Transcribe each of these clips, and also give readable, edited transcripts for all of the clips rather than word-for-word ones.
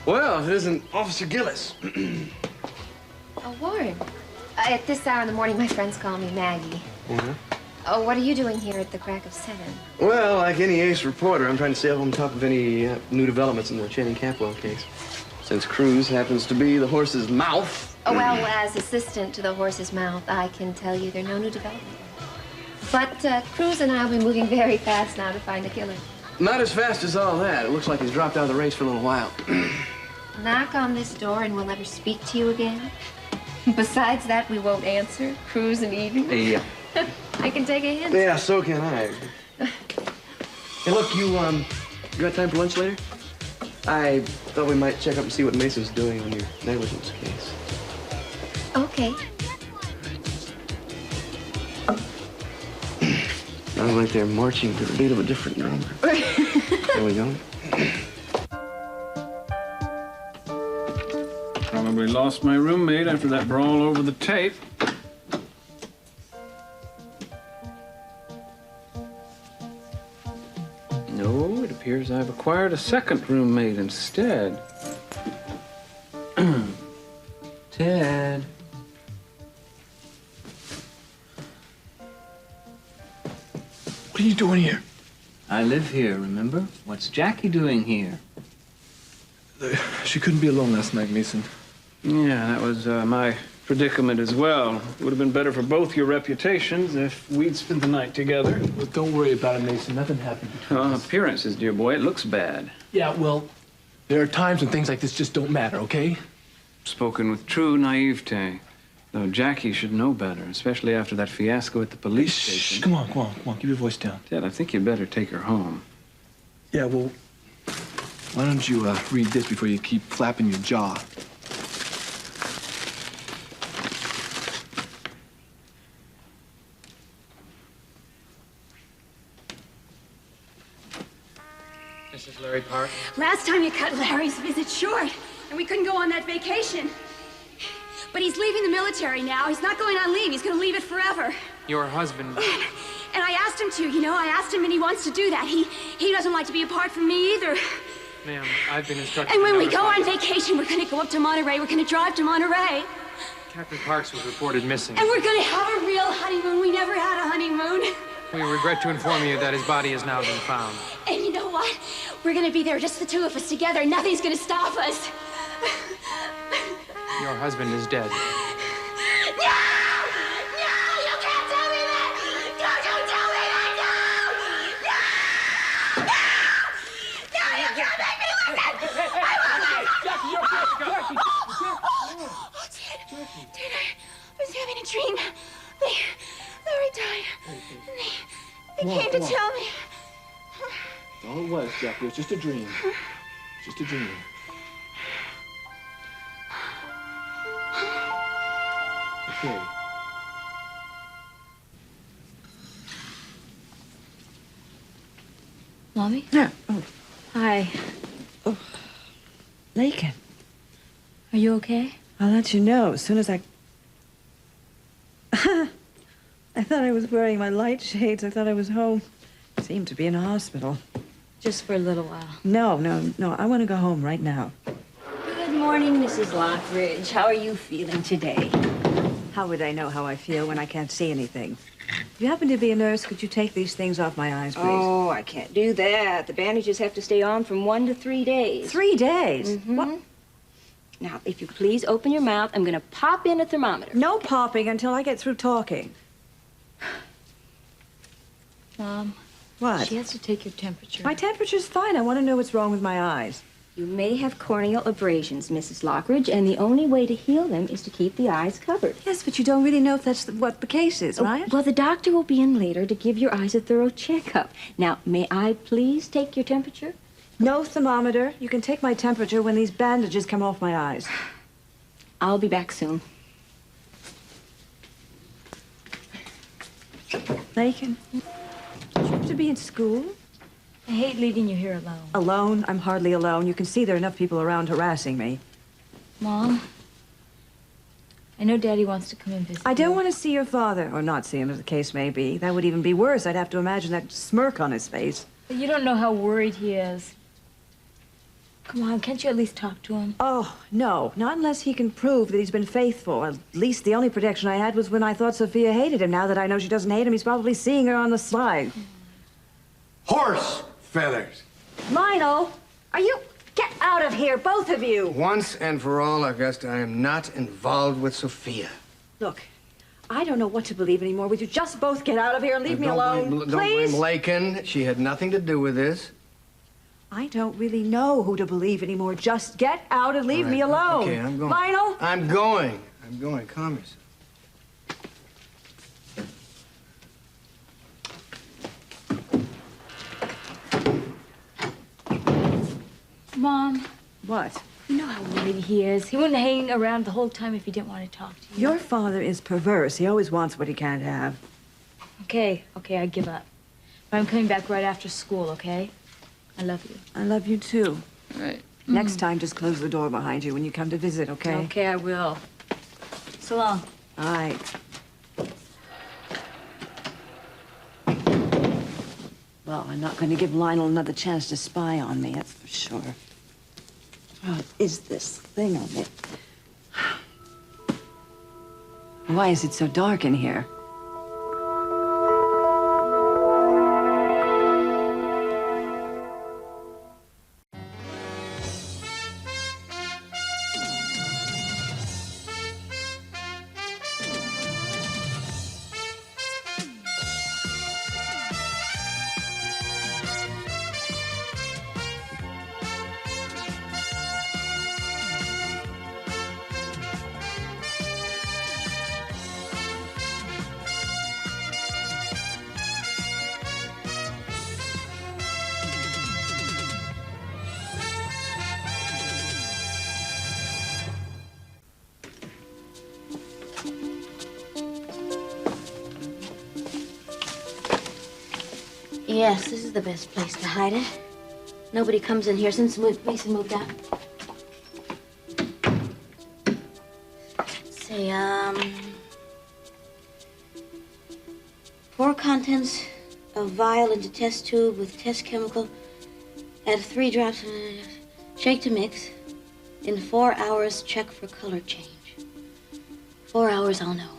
Well, if it isn't Officer Gillis. Oh, Warren. At this hour in the morning, my friends call me Maggie. Oh, what are you doing here at the crack of 7? Well, like any ace reporter, I'm trying to stay up on top of any new developments in the Channing Capwell case. Since Cruz happens to be the horse's mouth. Oh, well, as assistant to the horse's mouth, I can tell you there are no new developments. But Cruz and I will be moving very fast now to find the killer. Not as fast as all that. It looks like he's dropped out of the race for a little while. Knock on this door and we'll never speak to you again. Besides that, we won't answer. Cruz and Eden. Yeah. I can take a hint. Yeah, so can I. Hey, look, you got time for lunch later? I thought we might check up and see what Mesa's doing on your negligence case. Okay. Sounds like they're marching to the beat of a different drum. There we go. Probably lost my roommate after that brawl over the tape. No, it appears I've acquired a second roommate instead. Ted. What are you doing here? I live here, remember? What's Jackie doing here? She couldn't be alone last night, Mason. Yeah, that was my predicament as well. Would have been better for both your reputations if we'd spent the night together. Well, don't worry about it, Mason. Nothing happened between us. Appearances, dear boy. It looks bad. Yeah, well, there are times when things like this just don't matter, okay? Spoken with true naivete. Though Jackie should know better, especially after that fiasco at the police station. Come on, come on, come on. Keep your voice down. Ted, I think you'd better take her home. Yeah, well, why don't you read this before you keep flapping your jaw? Mrs. Larry Park? Last time you cut Larry's visit short, and we couldn't go on that vacation. But he's leaving the military now. He's not going on leave. He's going to leave it forever. Your husband... And I asked him to, you know. I asked him, and he wants to do that. He doesn't like to be apart from me either. Ma'am, I've been instructed And when to we go notify- on vacation, we're going to go up to Monterey. We're going to drive to Monterey. Captain Parks was reported missing. And we're going to have a real honeymoon. We never had a honeymoon. We regret to inform you that his body has now been found. And you know what? We're going to be there, just the two of us together. Nothing's going to stop us. Your husband is dead. No! No! You can't tell me that! Don't you tell me that! No! No! No! No! You can't make me listen! I won't listen! Jackie, you're Jackie! Oh, Ted, I was having a dream. Larry died. They came to tell me. All it was, Jackie. It was just a dream. Just a dream. Okay. Mommy? Yeah. Oh, Hi. oh. Lakin, Are you okay? I'll let you know as soon as I... I thought I was wearing my light shades. I thought I was home. Seemed to be in a hospital. Just for a little while. No. I want to go home right now. Good morning, Mrs. Lockridge. How are you feeling today? How would I know how I feel when I can't see anything? If you happen to be a nurse, could you take these things off my eyes, please? Oh, I can't do that. The bandages have to stay on from 1 to 3 days. 3 days? Mhm. What? Now, if you please open your mouth, I'm going to pop in a thermometer. No popping until I get through talking. Mom, What? she has to take your temperature. My temperature's fine. I want to know what's wrong with my eyes. You may have corneal abrasions, Mrs. Lockridge, and the only way to heal them is to keep the eyes covered. Yes, but you don't really know if that's what the case is, right? Well, the doctor will be in later to give your eyes a thorough checkup. Now, may I please take your temperature? No thermometer. You can take my temperature when these bandages come off my eyes. I'll be back soon. Lakin, you have to be in school? I hate leaving you here alone. Alone? I'm hardly alone. You can see there are enough people around harassing me. Mom, I know Daddy wants to come and visit. I don't want to see your father, or not see him, as the case may be. That would even be worse. I'd have to imagine that smirk on his face. But you don't know how worried he is. Come on, can't you at least talk to him? Oh, no. Not unless he can prove that he's been faithful. At least the only protection I had was when I thought Sophia hated him. Now that I know she doesn't hate him, he's probably seeing her on the slide. Horse feathers. Lionel, are you... Get out of here, both of you! Once and for all, Augusta, I am not involved with Sophia. Look, I don't know what to believe anymore. Would you just both get out of here and leave me alone, Don't please? blame Lakin. She had nothing to do with this. I don't really know who to believe anymore. Just get out and leave me alone. Okay, I'm going. Lionel? I'm going. Calm yourself. Mom. What? You know how worried he is. He wouldn't hang around the whole time if he didn't want to talk to you. Your father is perverse. He always wants what he can't have. Okay, I give up. But I'm coming back right after school, okay? I love you. I love you, too. All right. Next time, just close the door behind you when you come to visit, okay? Okay, I will. So long. All right. Well, I'm not going to give Lionel another chance to spy on me, that's for sure. What is this thing on it? Why is it so dark in here? Yes, this is the best place to hide it. Nobody comes in here since Mason moved out. Let's see, pour contents of vial into test tube with test chemical. Add 3 drops. Shake to mix. In 4 hours, check for color change. 4 hours, I'll know.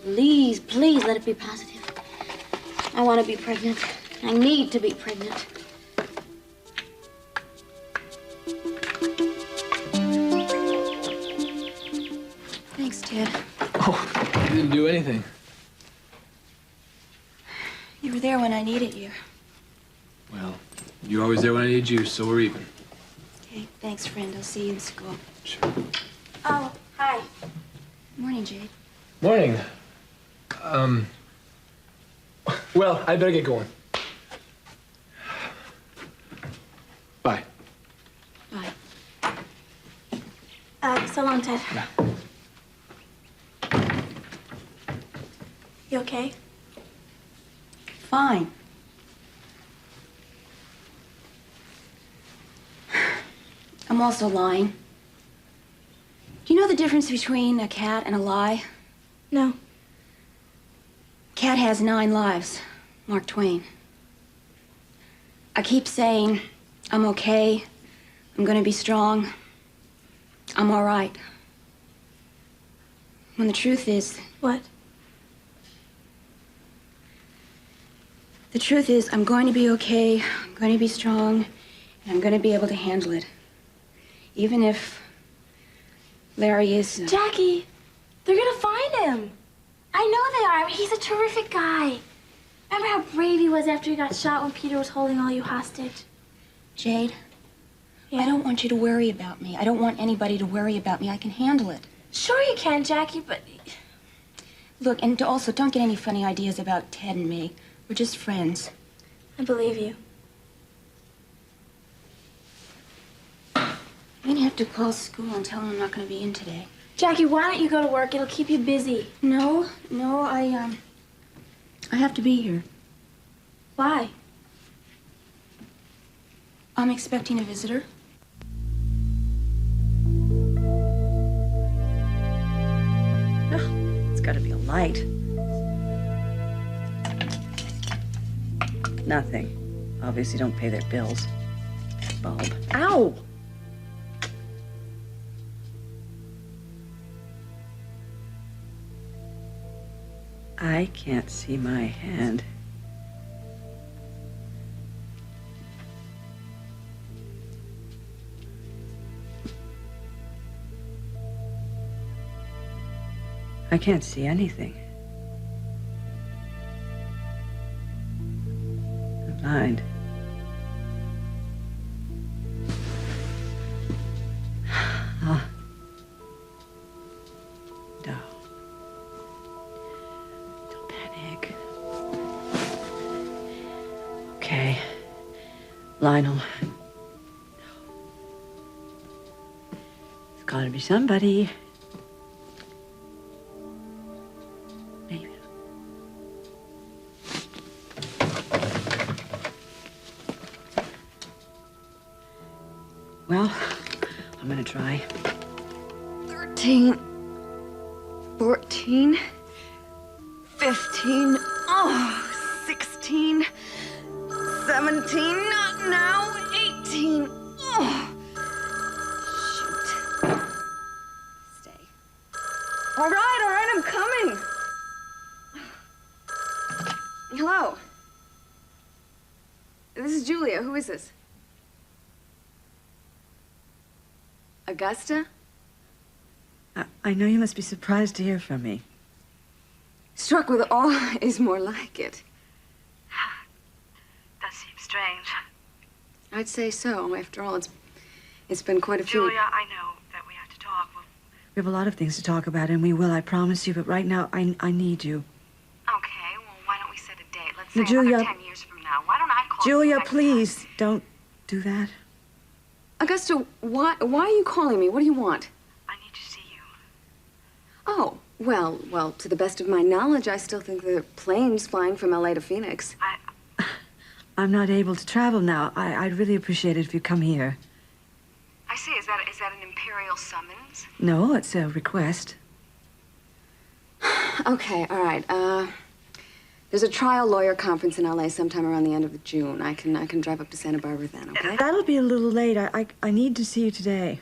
Please, please let it be positive. I want to be pregnant. I need to be pregnant. Thanks, Ted. Oh, you didn't do anything. You were there when I needed you. Well, you're always there when I need you, so we're even. Okay, thanks, friend. I'll see you in school. Sure. Oh, hi. Morning, Jade. Morning. Well, I better get going. Bye. Bye. So long, Ted. Yeah. You okay? Fine. I'm also lying. Do you know the difference between a cat and a lie? No. Cat has 9 lives. Mark Twain. I keep saying, I'm okay. I'm gonna be strong. I'm all right. When the truth is... What? The truth is, I'm going to be okay, I'm going to be strong, and I'm going to be able to handle it. Even if Larry is... Jackie, they're gonna find him. I know they are. He's a terrific guy. Remember how brave he was after he got shot when Peter was holding all you hostage? Jade, I don't want you to worry about me. I don't want anybody to worry about me. I can handle it. Sure you can, Jackie, but... Look, and also, don't get any funny ideas about Ted and me. We're just friends. I believe you. I'm gonna have to call school and tell them I'm not gonna be in today. Jackie, why don't you go to work? It'll keep you busy. No, I have to be here. Why? I'm expecting a visitor. Oh, it's got to be a light. Nothing. Obviously don't pay their bills. bulb. Ow! I can't see my hand. I can't see anything. I'm blind. No. Don't panic. Okay. Lionel. It's gotta be somebody. Maybe. Well, I'm gonna try. 13, 14, 15, 16, 17, not now, 18. Oh, shoot. Stay. All right, I'm coming. Hello. This is Julia. Who is this? Augusta? I know you must be surprised to hear from me. Struck with awe is more like it. Does seem strange. I'd say so. After all, it's been quite a few... Julia, I know that we have to talk. We have a lot of things to talk about, and we will, I promise you. But right now, I need you. Okay, well, why don't we set a date? Let's Now, say another Julia... 10 years from now. Why don't I call you Julia, next please, time? don't do that. Augusta, why are you calling me? What do you want? I need to see you. Oh, well, to the best of my knowledge, I still think the plane's flying from LA to Phoenix. I'm not able to travel now. I'd really appreciate it if you come here. I see. Is that an imperial summons? No, it's a request. Okay, all right. There's a trial lawyer conference in LA sometime around the end of June. I can drive up to Santa Barbara then, okay? That'll be a little late. I need to see you today.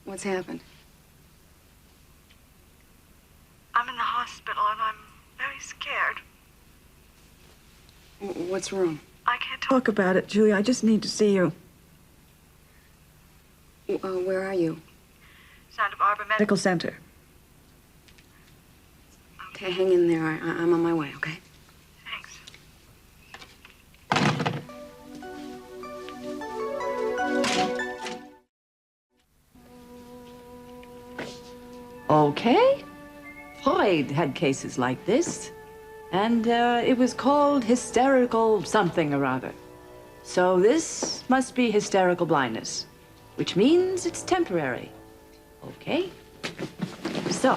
What's happened? I'm in the hospital and I'm very scared. What's wrong? I can't Talk about it, Julia. I just need to see you. Where are you? Santa Barbara Medical Center. Okay, hang in there. I'm on my way, okay? Thanks. Okay. Freud had cases like this, and it was called hysterical something or other. So this must be hysterical blindness, which means it's temporary. Okay? So,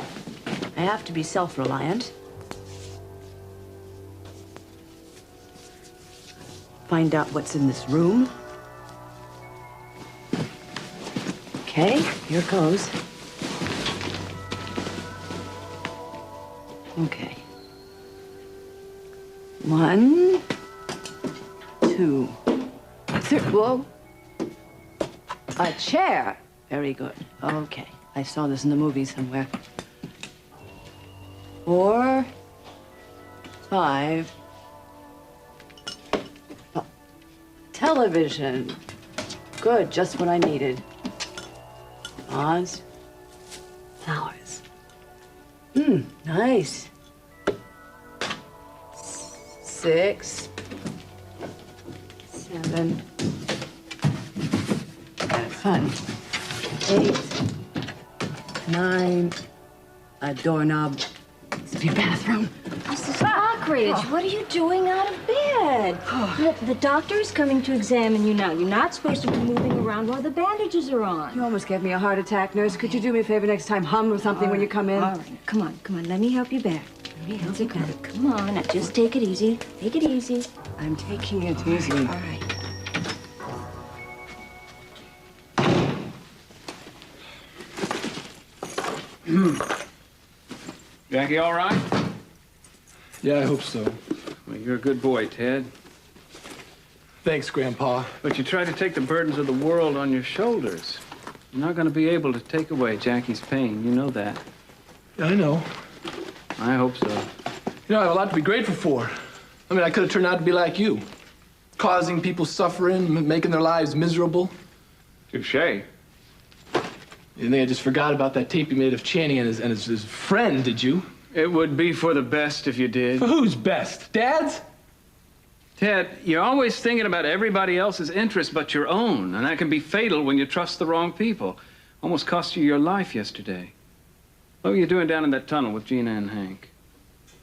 I have to be self-reliant. Find out what's in this room. Okay, here goes. Okay. 1, 2, 3. Whoa. A chair. Very good. Okay. I saw this in the movie somewhere. 4, 5. Oh. Television. Good, just what I needed. Vase. Flowers. Nice. 6, 7. Have fun. 8, 9. A doorknob. Must be a bathroom. Mrs. Lockridge, what are you doing out of bed? Look, the doctor's coming to examine you now. You're not supposed to be moving around while the bandages are on. You almost gave me a heart attack, nurse. Could you do me a favor next time? Hum or something when you come in? All right, come on. Let me help you back. Let me help you back. Come on, now just take it easy. Take it easy. I'm taking it easy. All right. Jackie, all right? Yeah, I hope so. Well, you're a good boy, Ted. Thanks, Grandpa. But you try to take the burdens of the world on your shoulders. You're not going to be able to take away Jackie's pain. You know that. Yeah, I know. I hope so. You know, I have a lot to be grateful for. I mean, I could have turned out to be like you, causing people suffering, making their lives miserable. Touché. You think I just forgot about that tape you made of Channing and his friend, did you? It would be for the best if you did. For who's best? Dad's? Ted, you're always thinking about everybody else's interests but your own, and that can be fatal when you trust the wrong people. Almost cost you your life yesterday. What were you doing down in that tunnel with Gina and Hank?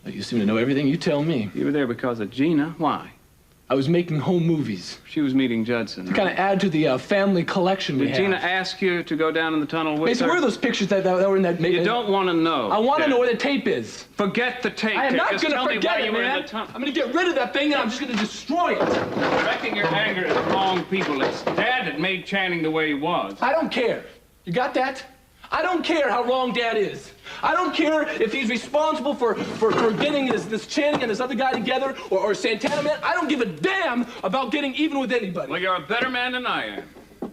Well, you seem to know everything. You tell me. You were there because of Gina? Why? I was making home movies. She was meeting Judson. To kind of add to the family collection we have. Did Gina ask you to go down in the tunnel with Mason, her? where are those pictures that were in that... You don't want to know. I want to know where the tape is. Forget the tape. I am not Just going tell to me why forget it, you were in man. the tunnel. I'm going to get rid of that thing and I'm just going to destroy it. Directing your anger at the wrong people. It's Dad that made Channing the way he was. I don't care. You got that? I don't care how wrong Dad is. I don't care if he's responsible for getting this Channing and this other guy together or Santana Man. I don't give a damn about getting even with anybody. Well, you're a better man than I am.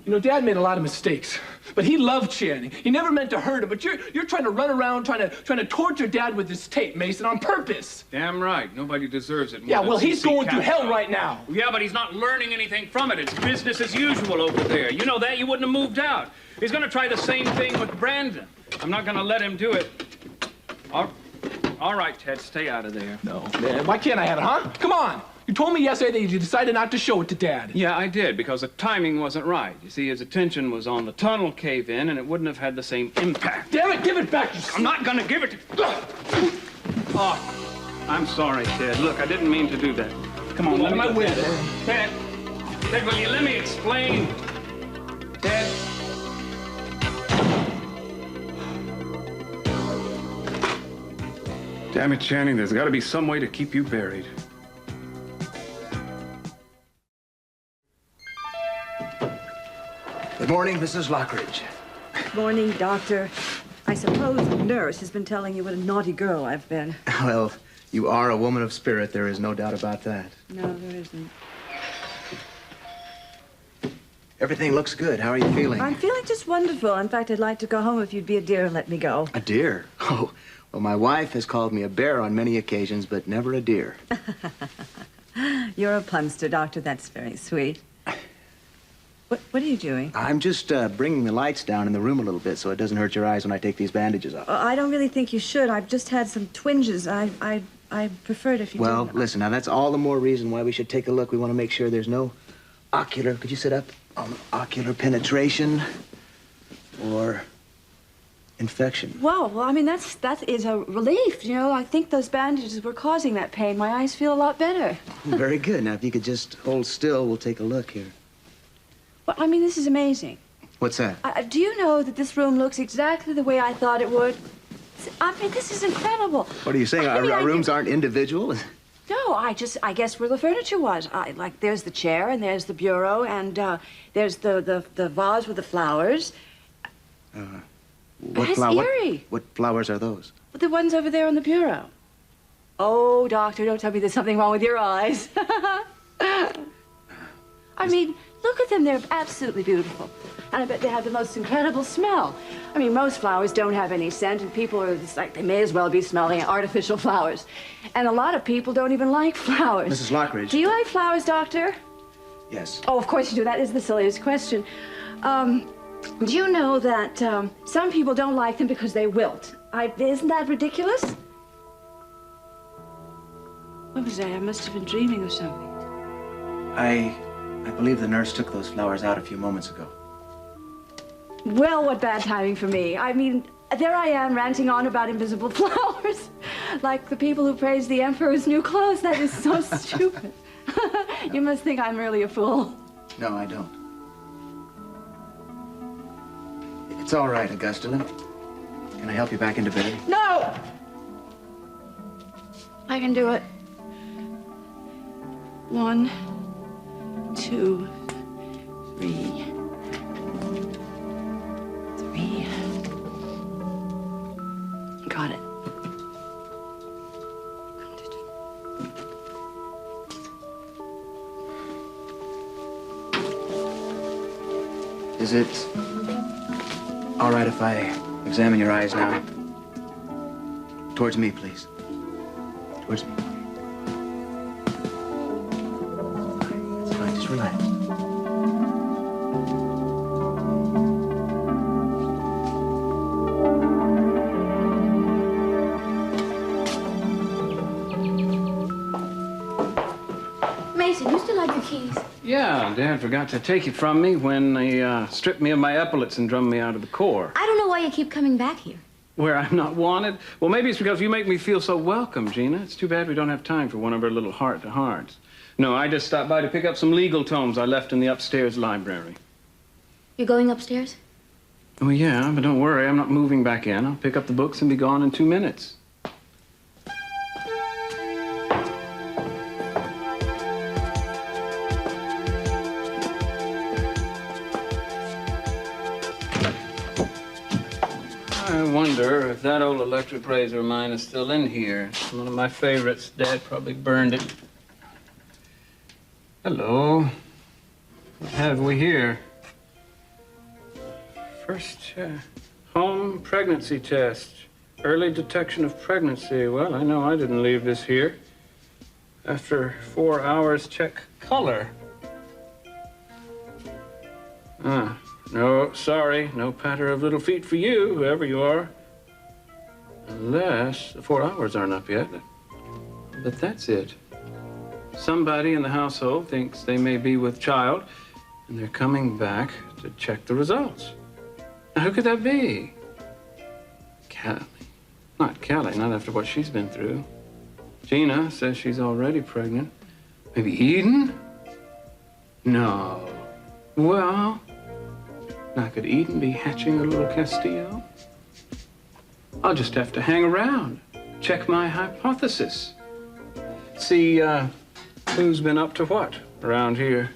You know, Dad made a lot of mistakes, but he loved Channing. He never meant to hurt him, but you're trying to run around trying to torture Dad with this tape, Mason, on purpose. Damn right. Nobody deserves it more Yeah, than well, he's C.C. going through Capshaw. hell right now. Yeah, but he's not learning anything from it. It's business as usual over there. You know that. You wouldn't have moved out. He's going to try the same thing with Brandon. I'm not going to let him do it. All right, Ted, stay out of there. No, man. Why can't I have it, huh? Come on. You told me yesterday that you decided not to show it to Dad. Yeah, I did, because the timing wasn't right. You see, his attention was on the tunnel cave-in, and it wouldn't have had the same impact. Damn it, give it back. I'm not going to give it to... Oh, I'm sorry, Ted. Look, I didn't mean to do that. Come on, let me... Ted, will you let me explain? Ted... Damn it, Channing, there's got to be some way to keep you buried. Good morning, Mrs. Lockridge. Morning, Doctor. I suppose the nurse has been telling you what a naughty girl I've been. Well, you are a woman of spirit. There is no doubt about that. No, there isn't. Everything looks good. How are you feeling? I'm feeling just wonderful. In fact, I'd like to go home if you'd be a dear and let me go. A deer? Oh, well, my wife has called me a bear on many occasions, but never a deer. You're a punster, Doctor. That's very sweet. What are you doing? I'm just bringing the lights down in the room a little bit so it doesn't hurt your eyes when I take these bandages off. I don't really think you should. I've just had some twinges. I prefer it if you Well, didn't. listen, now that's all the more reason why we should take a look. We want to make sure there's no ocular, could you sit up? Ocular penetration or infection. Wow, well, I mean, that is a relief. You know, I think those bandages were causing that pain. My eyes feel a lot better. Very good. Now, if you could just hold still, we'll take a look here. Well, I mean, this is amazing. What's that? Do you know that this room looks exactly the way I thought it would? I mean, this is incredible. What are you saying? Our rooms aren't individual? No, I guess where the furniture was. Like, there's the chair, and there's the bureau, and there's the vase with the flowers. That's eerie. What flowers are those? The ones over there on the bureau. Oh, Doctor, don't tell me there's something wrong with your eyes. I mean, look at them. They're absolutely beautiful. And I bet they have the most incredible smell. I mean, most flowers don't have any scent, and people are just like, they may as well be smelling artificial flowers. And a lot of people don't even like flowers. Mrs. Lockridge. Do you like flowers, Doctor? Yes. Oh, of course you do. That is the silliest question. Do you know that some people don't like them because they wilt? Isn't that ridiculous? What was that? I must have been dreaming of something. I believe the nurse took those flowers out a few moments ago. Well, what bad timing for me. I mean, there I am ranting on about invisible flowers. Like the people who praise the emperor's new clothes. That is so stupid. You must think I'm really a fool. No, I don't. It's all right, Augusta. Can I help you back into bed? No! I can do it. 1, 2, 3. 3. Got it. Is it all right if I examine your eyes now? Towards me, please. Towards me. That's fine, just relax. Mason, you still like the keys? Yeah, Dad forgot to take it from me when they stripped me of my epaulets and drummed me out of the Corps. I don't know why you keep coming back here. Where I'm not wanted? Well, maybe it's because you make me feel so welcome, Gina. It's too bad we don't have time for one of our little heart-to-hearts. No, I just stopped by to pick up some legal tomes I left in the upstairs library. You're going upstairs? Oh, yeah, but don't worry. I'm not moving back in. I'll pick up the books and be gone in 2 minutes. I wonder if that old electric razor of mine is still in here. It's one of my favorites. Dad probably burned it. Hello. What have we here? First home pregnancy test. Early detection of pregnancy. Well, I know I didn't leave this here. After 4 hours, check color. No, sorry. No patter of little feet for you, whoever you are. Unless the 4 hours aren't up yet. But that's it. Somebody in the household thinks they may be with child, and they're coming back to check the results. Now, who could that be? Callie. Not Callie, not after what she's been through. Gina says she's already pregnant. Maybe Eden? No. Well, now could Eden be hatching a little Castillo? I'll just have to hang around, check my hypothesis. See, who's been up to what around here.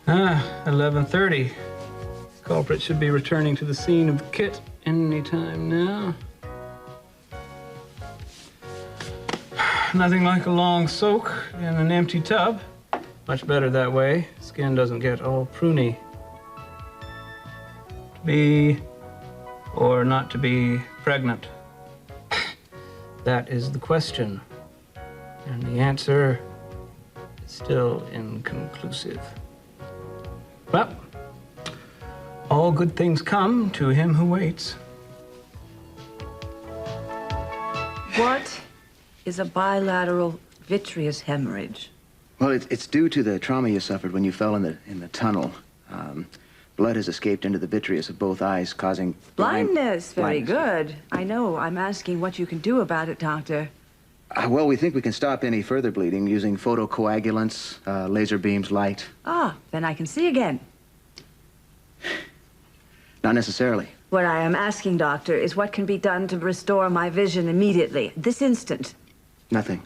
Uh-huh. 11:30. Culprit should be returning to the scene of the kit any time now. Nothing like a long soak in an empty tub. Much better that way. Skin doesn't get all pruny. To be or not to be pregnant? That is the question. And the answer is still inconclusive. Well, all good things come to him who waits. What is a bilateral vitreous hemorrhage? Well, it's due to the trauma you suffered when you fell in the tunnel. Blood has escaped into the vitreous of both eyes, causing Blindness. Very blindness. good. I know. I'm asking what you can do about it, Doctor. Well, we think we can stop any further bleeding using photocoagulants, laser beams, light. Ah, then I can see again. Not necessarily. What I am asking, Doctor, is what can be done to restore my vision immediately, this instant. Nothing.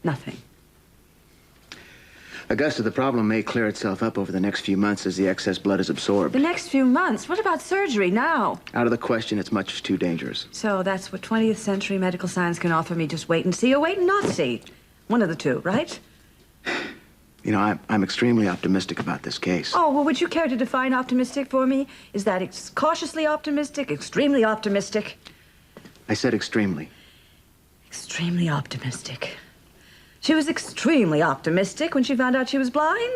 Nothing. Augusta, the problem may clear itself up over the next few months as the excess blood is absorbed. The next few months? What about surgery now? Out of the question, it's much too dangerous. So that's what 20th century medical science can offer me, just wait and see or wait and not see. One of the two, right? You know, I'm extremely optimistic about this case. Oh, well, would you care to define optimistic for me? Is that cautiously optimistic, extremely optimistic? I said extremely. Extremely optimistic. She was extremely optimistic when she found out she was blind.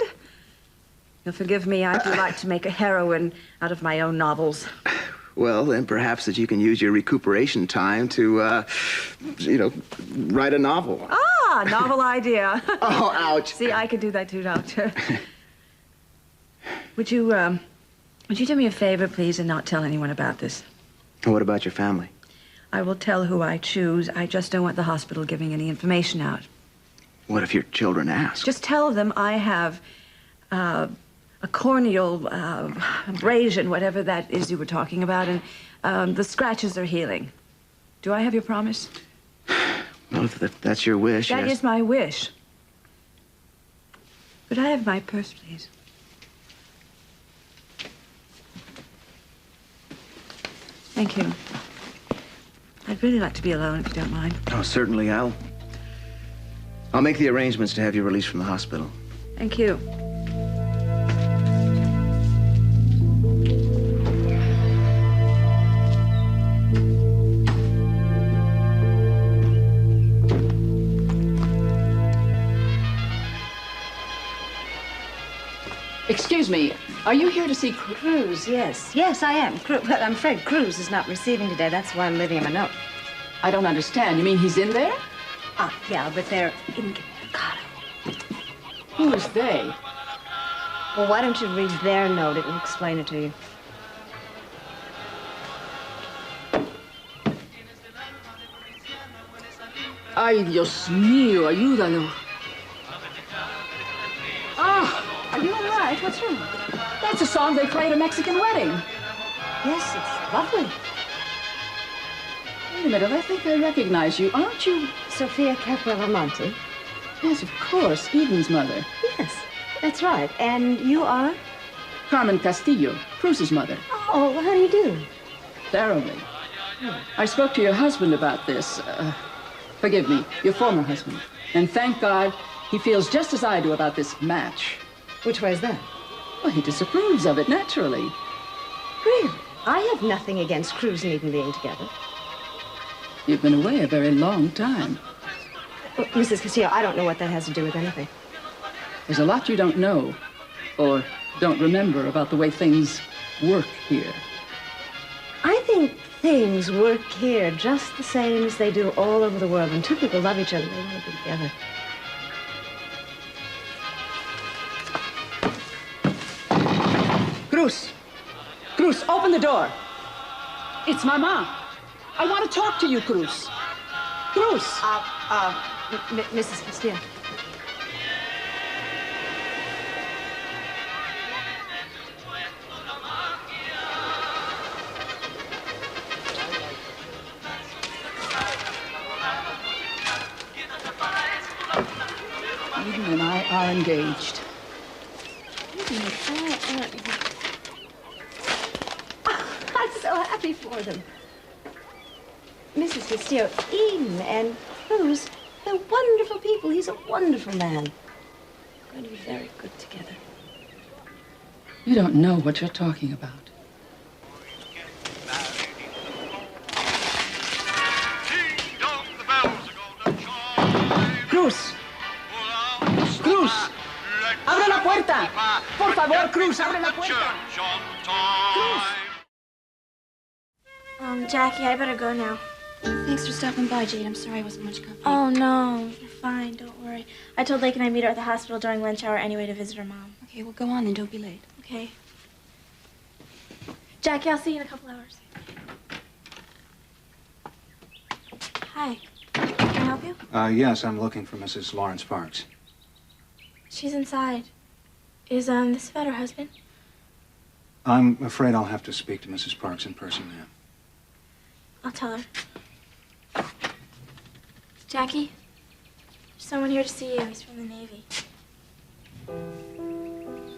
You'll forgive me, I do like to make a heroine out of my own novels. Well, then perhaps that you can use your recuperation time to, write a novel. Ah, novel idea. Oh, ouch. See, I could do that too, Doctor. Would you do me a favor, please, and not tell anyone about this? What about your family? I will tell who I choose. I just don't want the hospital giving any information out. What if your children ask? Just tell them I have a corneal abrasion, whatever that is you were talking about, and the scratches are healing. Do I have your promise? Well, if that's your wish, That yes. is my wish. Could I have my purse, please? Thank you. I'd really like to be alone, if you don't mind. Oh, certainly. I'll make the arrangements to have you released from the hospital. Thank you. Excuse me, are you here to see Cruz? Yes. Yes, I am. Well, I'm afraid Cruz is not receiving today. That's why I'm leaving him a note. I don't understand. You mean he's in there? Yeah, but they're incommunicado. Who is they? Well, why don't you read their note? It will explain it to you. Ay, Dios mío, ayúdalo. Ah, are you all right? What's wrong? That's a song they play at a Mexican wedding. Yes, it's lovely. Wait a minute, I think I recognize you. Aren't you? Sofia Capralamonte. Yes, of course, Eden's mother. Yes, that's right. And you are? Carmen Castillo, Cruz's mother. Oh, well, how do you do? Thoroughly. I spoke to your husband about this. Forgive me, your former husband. And thank God he feels just as I do about this match. Which way is that? Well, he disapproves of it, naturally. Really? I have nothing against Cruz and Eden being together. You've been away a very long time. Well, Mrs. Castillo, I don't know what that has to do with anything. There's a lot you don't know or don't remember about the way things work here. I think things work here just the same as they do all over the world. When two people love each other, they want to be together. Cruz! Cruz, open the door. It's Mama. I want to talk to you, Cruz. Cruz! Mrs. Castillo. Eden and I are engaged. I'm so happy for them. Mrs. Castillo, Eden and Cruz, they're wonderful people. He's a wonderful man. They're going to be very good together. You don't know what you're talking about. Cruz! Cruz! ¡Abre la puerta! Por favor, Cruz, abre la puerta! Cruz! Jackie, I better go now. Thanks for stopping by, Jade. I'm sorry I wasn't much company. Oh, no. You're fine. Don't worry. I told Lake and I meet her at the hospital during lunch hour anyway to visit her mom. Okay, well, go on then. Don't be late. Okay. Jackie, I'll see you in a couple hours. Hi. Can I help you? Yes, I'm looking for Mrs. Lawrence Parks. She's inside. Is, this about her husband? I'm afraid I'll have to speak to Mrs. Parks in person, ma'am. I'll tell her. Jackie, there's someone here to see you. He's from the Navy.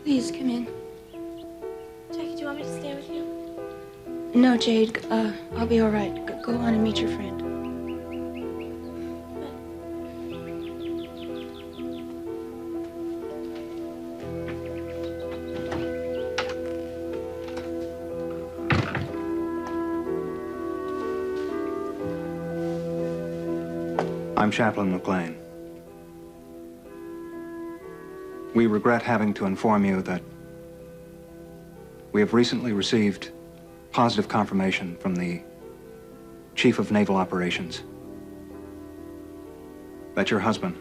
Please, come in. Jackie, do you want me to stay with you? No, Jade. I'll be all right. Go on and meet your friend. I'm Chaplain McLean. We regret having to inform you that we have recently received positive confirmation from the Chief of Naval Operations that your husband,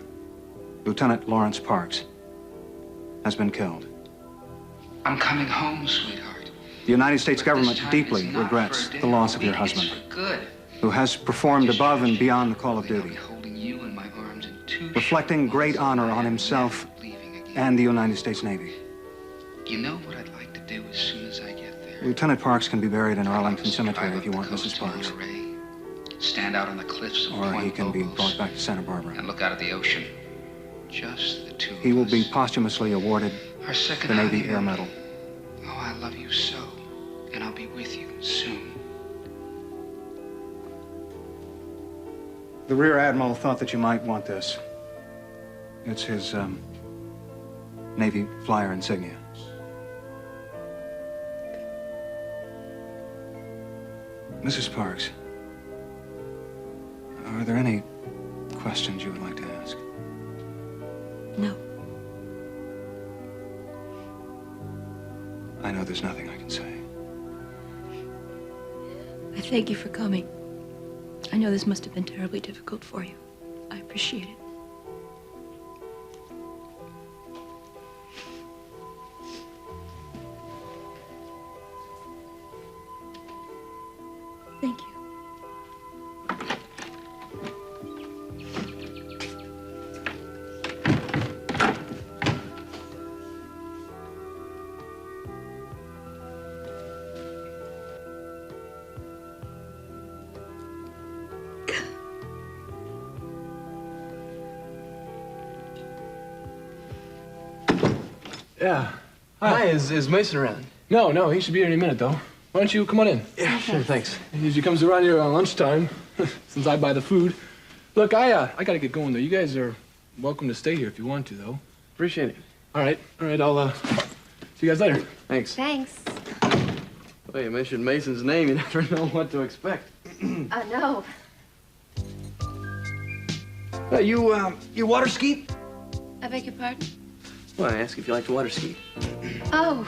Lieutenant Lawrence Parks, has been killed. I'm coming home, sweetheart. The United States government deeply regrets the loss of your husband, Good. who has performed above and beyond the call of duty, Holding you in my arms in two reflecting great honor on himself and the United States Navy. You know what I'd like to do as soon as I get there? Lieutenant Parks can be buried in Arlington Cemetery if you want, Mrs. Parks. stand out on the cliffs of Or he Point can be Lobos brought back to Santa Barbara. and look out at the ocean. Just the two of He will us. be posthumously awarded Our second the Navy honeymoon. Air Medal. Oh, I love you so, and I'll be with you soon. The Rear Admiral thought that you might want this. It's his, Navy flyer insignia. Mrs. Parks, are there any questions you would like to ask? No. I know there's nothing I can say. I thank you for coming. I know this must have been terribly difficult for you. I appreciate it. Thank you. Yeah. Hi, is Mason around? No, he should be here any minute, though. Why don't you come on in? Yeah, sure, thanks. He usually comes around here around lunchtime, since I buy the food. Look, I gotta get going, though. You guys are welcome to stay here if you want to, though. Appreciate it. All right, I'll, see you guys later. Thanks. Thanks. Well, you mentioned Mason's name, you never know what to expect. No. You water ski? I beg your pardon? Well, I asked if you like to water ski. Oh.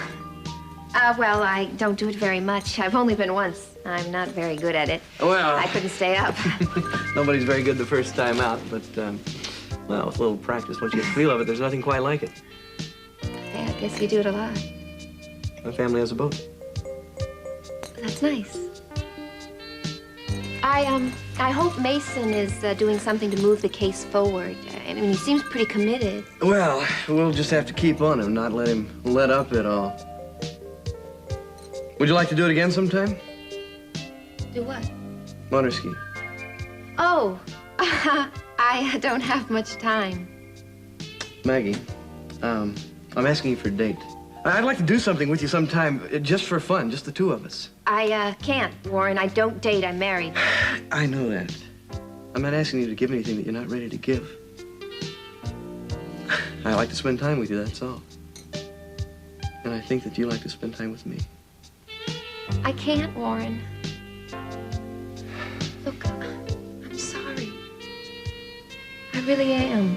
Well, I don't do it very much. I've only been once. I'm not very good at it. Well... I couldn't stay up. Nobody's very good the first time out, but, well, with a little practice, once you get the feel of it, there's nothing quite like it. Yeah, I guess you do it a lot. My family has a boat. That's nice. I hope Mason is doing something to move the case forward. I mean, he seems pretty committed. Well, we'll just have to keep on him, not let him let up at all. Would you like to do it again sometime? Do what? Water ski. Oh, I don't have much time. Maggie, I'm asking you for a date. I'd like to do something with you sometime, just for fun, just the two of us. I can't, Warren. I don't date. I'm married. I know that. I'm not asking you to give anything that you're not ready to give. I like to spend time with you, that's all. And I think that you like to spend time with me. I can't, Warren. Look, I'm sorry. I really am.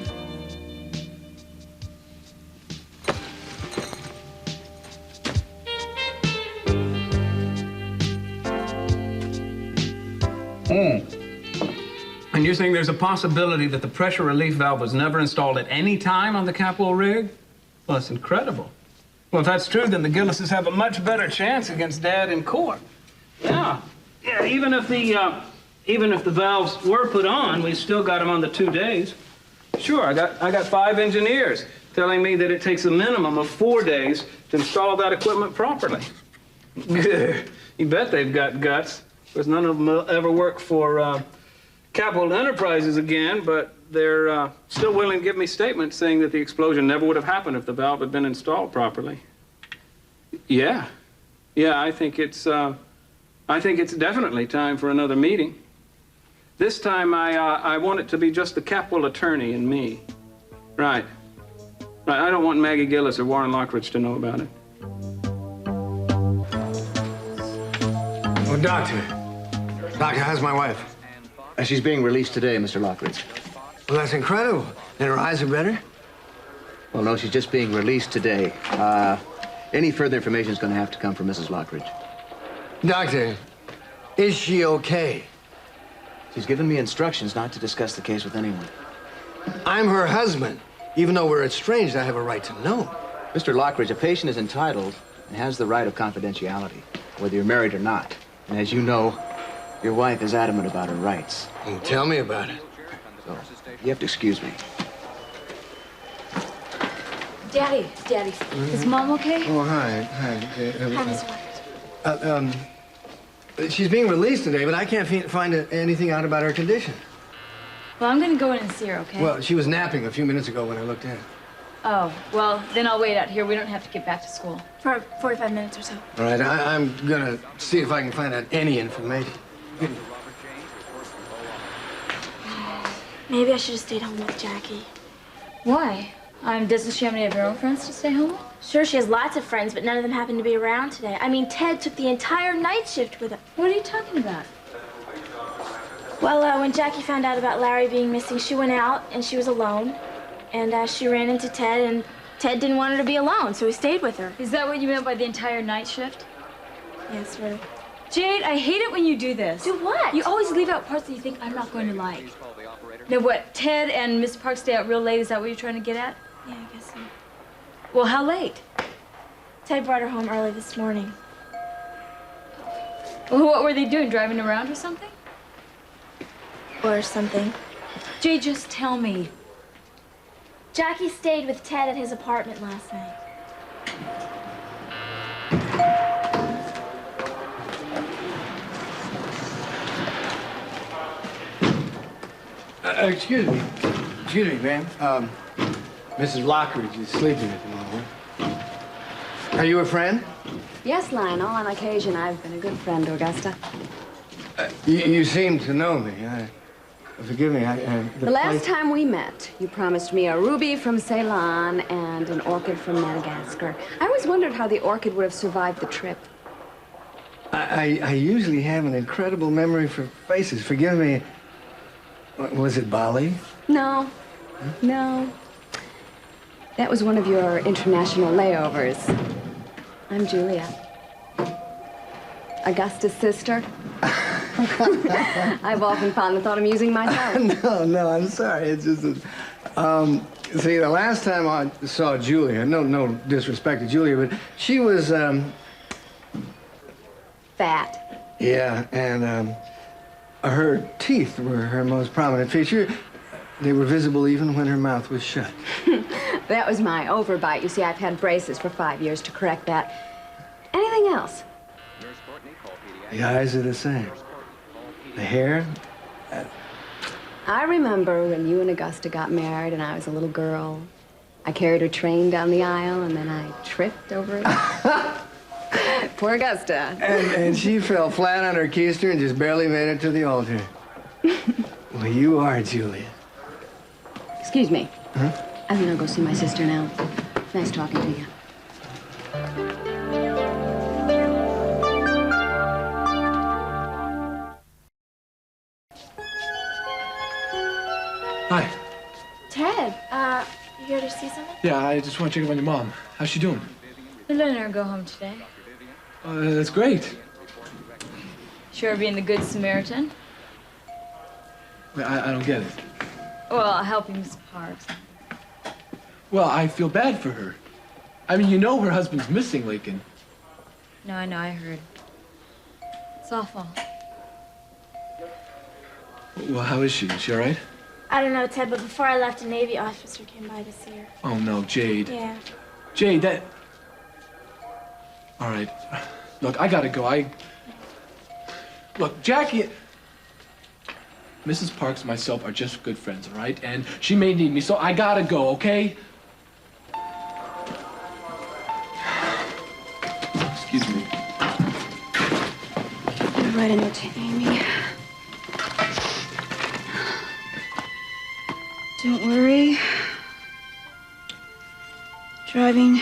And you think there's a possibility that the pressure relief valve was never installed at any time on the Capwell rig? Well, that's incredible. Well, if that's true, then the Gillises have a much better chance against Dad in court. Yeah, even if the valves were put on, we still got them on the 2 days. Sure, I got 5 engineers telling me that it takes a minimum of 4 days to install that equipment properly. You bet they've got guts. Of course, none of them will ever work for Capital Enterprises again, but they're still willing to give me statements saying that the explosion never would have happened if the valve had been installed properly. Yeah, I think it's definitely time for another meeting. This time I want it to be just the Capwell attorney and me. Right. I don't want Maggie Gillis or Warren Lockridge to know about it. Oh, Doctor, how's my wife? She's being released today, Mr. Lockridge. Well, that's incredible. And her eyes are better? Well, no, she's just being released today. Any further information is going to have to come from Mrs. Lockridge. Doctor, is she okay? She's given me instructions not to discuss the case with anyone. I'm her husband. Even though we're estranged, I have a right to know. Mr. Lockridge, a patient is entitled and has the right of confidentiality, whether you're married or not. And as you know, your wife is adamant about her rights. Well, tell me about it. So, you have to excuse me. Daddy, is Mom okay? Oh, hi. Hi, Miss Waters. She's being released today, but I can't find anything out about her condition. Well, I'm gonna go in and see her, okay? Well, she was napping a few minutes ago when I looked in. Oh, well, then I'll wait out here. We don't have to get back to school. For 45 minutes or so. All right, I'm gonna see if I can find out any information. Maybe I should have stayed home with Jackie. Why? Doesn't she have any of her own friends to stay home with? Sure, she has lots of friends, but none of them happen to be around today. I mean, Ted took the entire night shift with her. What are you talking about? Well, when Jackie found out about Larry being missing, she went out and she was alone. And she ran into Ted, and Ted didn't want her to be alone, so he stayed with her. Is that what you meant by the entire night shift? Yes, sort of. Jade, I hate it when you do this. Do what? You always leave out parts that you think I'm not going to like. Now what, Ted and Miss Park stay out real late? Is that what you're trying to get at? Yeah, I guess so. Well, how late? Ted brought her home early this morning. Well, what were they doing, driving around or something? Or something. Jade, just tell me. Jackie stayed with Ted at his apartment last night. Excuse me, ma'am. Mrs. Lockridge is sleeping at the moment. Are you a friend? Yes, Lionel. On occasion, I've been a good friend to Augusta. You seem to know me. Forgive me. The last time we met, you promised me a ruby from Ceylon and an orchid from Madagascar. I always wondered how the orchid would have survived the trip. I usually have an incredible memory for faces. Forgive me. Was it Bali? No. No. That was one of your international layovers. I'm Julia. Augusta's sister. I've often found the thought amusing myself. No, I'm sorry. It's just that, see, the last time I saw Julia, no disrespect to Julia, but she was, Fat. yeah, and, her teeth were her most prominent feature. They were visible even when her mouth was shut. That was my overbite. You see, I've had braces for 5 years to correct that. Anything else? The eyes are the same. The hair? I remember when you and Augusta got married and I was a little girl. I carried her train down the aisle and then I tripped over it. Poor Augusta. And she fell flat on her keister and just barely made it to the altar. Well, you are, Julia. Excuse me. Huh? I'm gonna go see my sister now. Nice talking to you. Hi. Ted, you here to see someone? Yeah, I just want to check up on your mom. How's she doing? They're letting her go home today. That's great. Sure being the good Samaritan? Wait, I don't get it. Well, helping Miss Parks. Well, I feel bad for her. I mean, you know her husband's missing, Lakin. No, I know, I heard. It's awful. Well, how is she? Is she all right? I don't know, Ted, but before I left, a Navy officer came by to see her. Oh, no, Jade. Yeah. Jade, that... All right. Look, I gotta go. Look, Jackie... Mrs. Parks and myself are just good friends, all right? And she may need me, so I gotta go, okay? Excuse me. I'll write a note to Amy. Don't worry. Driving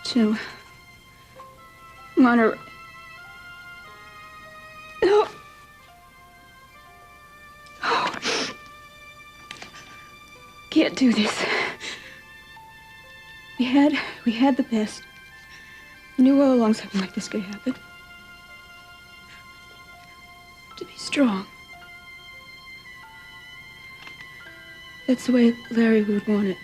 to Monterey. No. Oh. Can't do this. We had the best. I knew all along something like this could happen. To be strong. That's the way Larry would want it.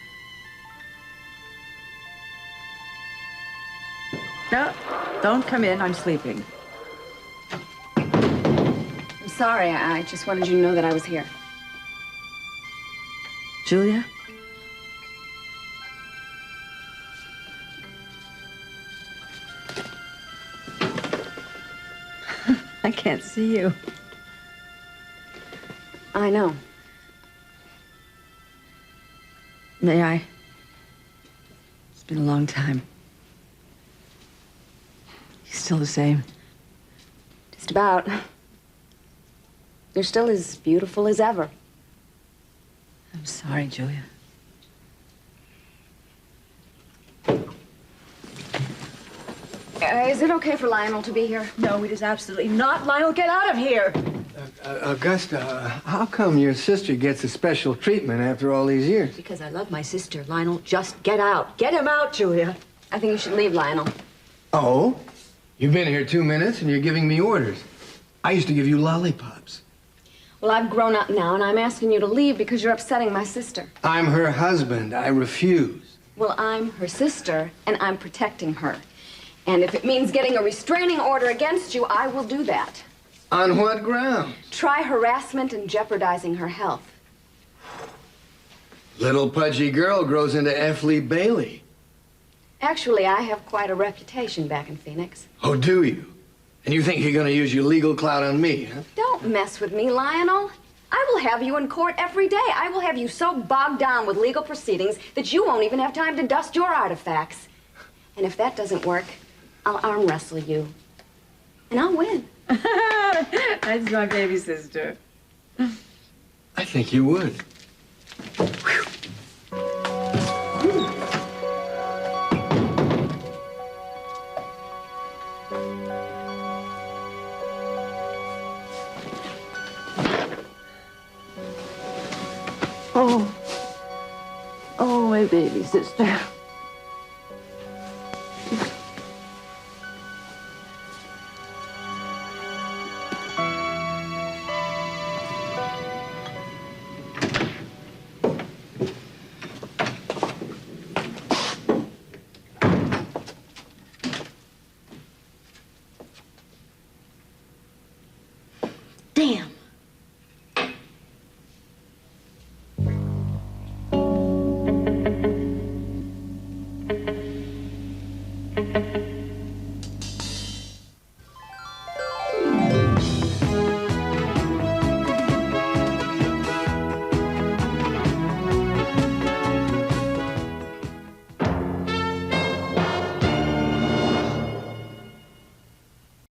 No, don't come in. I'm sleeping. I'm sorry. I just wanted you to know that I was here. Julia? I can't see you. I know. May I? It's been a long time. You're still the same. Just about. You're still as beautiful as ever. I'm sorry, Julia. Is it okay for Lionel to be here? No, it is absolutely not. Lionel, get out of here! Augusta, how come your sister gets a special treatment after all these years? Because I love my sister. Lionel, just get out. Get him out, Julia. I think you should leave, Lionel. Oh? You've been here 2 minutes and you're giving me orders. I used to give you lollipops. Well, I've grown up now, and I'm asking you to leave because you're upsetting my sister. I'm her husband. I refuse. Well, I'm her sister, and I'm protecting her. And if it means getting a restraining order against you, I will do that. On what grounds? Try harassment and jeopardizing her health. Little pudgy girl grows into F. Lee Bailey. Actually, I have quite a reputation back in Phoenix. Oh, do you? And you think you're going to use your legal clout on me, huh? Don't mess with me, Lionel. I will have you in court every day. I will have you so bogged down with legal proceedings that you won't even have time to dust your artifacts. And if that doesn't work, I'll arm wrestle you. And I'll win. That's my baby sister. I think you would. Oh, my baby sister.